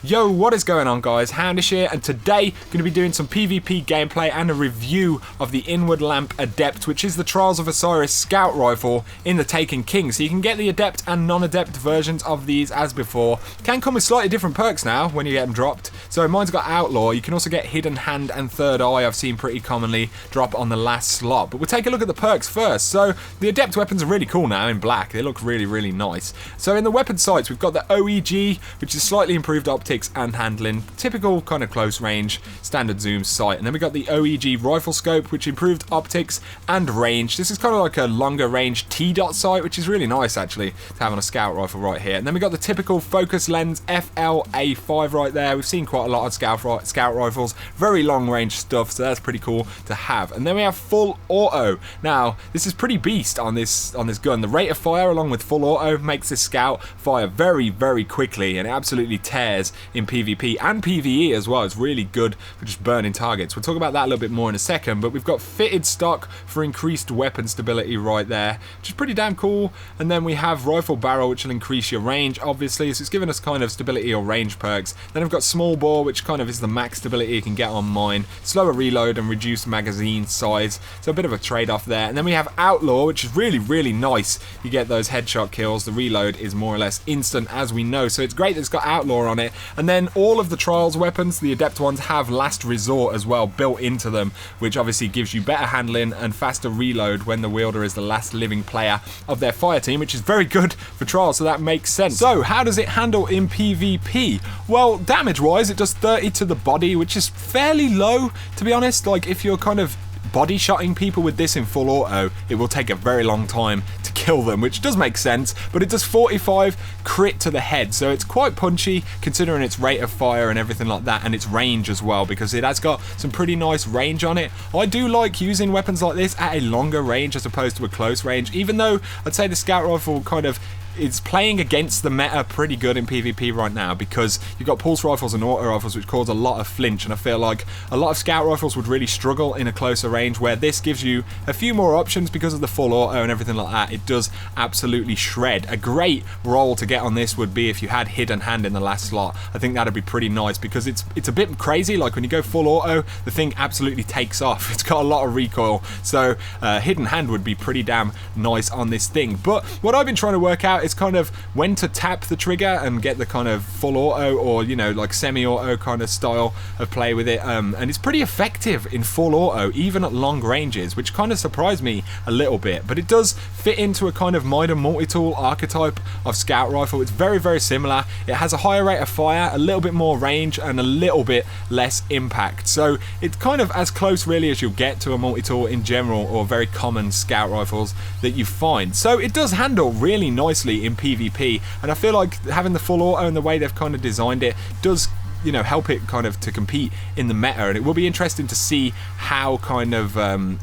Yo, what is going on guys? Houndish here, and today going to be doing some PvP gameplay and a review of the Inward Lamp Adept, which is the Trials of Osiris Scout Rifle in the Taken King. So you can get the Adept and non-Adept versions of these as before. Can come with slightly different perks now when you get them dropped. So mine's got Outlaw. You can also get Hidden Hand and Third Eye. I've seen pretty commonly drop on the last slot. But we'll take a look at the perks first. So the Adept weapons are really cool now in black. They look really, really nice. So in the weapon sights, we've got the OEG, which is slightly improved optics and handling, typical kind of close range standard zoom sight. And then we got the OEG rifle scope, which improved optics and range. This is kind of like a longer range T-dot sight, which is really nice actually to have on a scout rifle right here. And then we got the typical focus lens FLA5 right there. We've seen quite a lot of scout rifles, very long range stuff, so that's pretty cool to have. And then we have full auto. Now this is pretty beast on this gun. The rate of fire along with full auto makes this scout fire very, very quickly, and it absolutely tears in PvP and PvE as well. It's really good for just burning targets. We'll talk about that a little bit more in a second, but we've got fitted stock for increased weapon stability right there, which is pretty damn cool. And then we have rifle barrel, which will increase your range obviously, so it's giving us kind of stability or range perks. Then I've got small bore, which kind of is the max stability you can get on mine, slower reload and reduced magazine size, so a bit of a trade-off there. And then we have Outlaw, which is really, really nice. You get those headshot kills, the reload is more or less instant as we know, so it's great that it's got Outlaw on it. And then all of the Trials weapons, the Adept ones, have Last Resort as well built into them, which obviously gives you better handling and faster reload when the wielder is the last living player of their fire team, which is very good for Trials, so that makes sense. So how does it handle in PvP? Well, damage wise it does 30 to the body, which is fairly low to be honest. Like if you're kind of body shotting people with this in full auto, it will take a very long time to kill them, which does make sense. But it does 45 crit to the head, so it's quite punchy considering its rate of fire and everything like that, and its range as well, because it has got some pretty nice range on it. I do like using weapons like this at a longer range as opposed to a close range, even though I'd say the scout rifle kind of it's playing against the meta pretty good in PvP right now, because you've got pulse rifles and auto rifles which cause a lot of flinch, and I feel like a lot of scout rifles would really struggle in a closer range, where this gives you a few more options because of the full auto and everything like that. It does absolutely shred. A great roll to get on this would be if you had Hidden Hand in the last slot. I think that'd be pretty nice, because it's a bit crazy. Like when you go full auto, the thing absolutely takes off. It's got a lot of recoil, so Hidden Hand would be pretty damn nice on this thing. But what I've been trying to work out is kind of when to tap the trigger and get the kind of full auto, or you know, like semi-auto kind of style of play with it, and it's pretty effective in full auto even at long ranges, which kind of surprised me a little bit. But it does fit into a kind of minor multi-tool archetype of scout rifle. It's very, very similar. It has a higher rate of fire, a little bit more range, and a little bit less impact, so it's kind of as close really as you'll get to a multi-tool in general, or very common scout rifles that you find. So it does handle really nicely in PvP, and I feel like having the full auto and the way they've kind of designed it does, you know, help it kind of to compete in the meta. And it will be interesting to see how kind of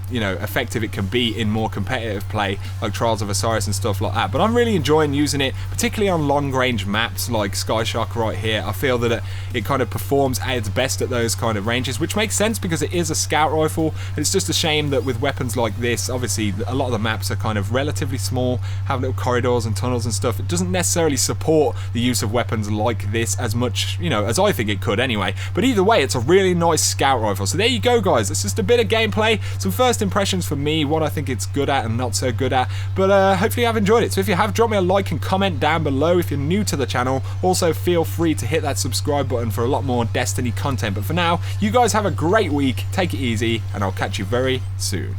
you know, effective it can be in more competitive play like Trials of Osiris and stuff like that. But I'm really enjoying using it, particularly on long range maps like Skyshock right here. I feel that it kind of performs at its best at those kind of ranges, which makes sense because it is a scout rifle. And it's just a shame that with weapons like this, obviously a lot of the maps are kind of relatively small, have little corridors and tunnels and stuff. It doesn't necessarily support the use of weapons like this as much, you know, as I think it could anyway. But either way, it's a really nice scout rifle. So there you go guys, it's just a bit of gameplay, some first impressions for me, what I think it's good at and not so good at. But hopefully I've enjoyed it. So if you have, drop me a like and comment down below. If you're new to the channel, also feel free to hit that subscribe button for a lot more Destiny content. But for now, you guys have a great week, take it easy, and I'll catch you very soon.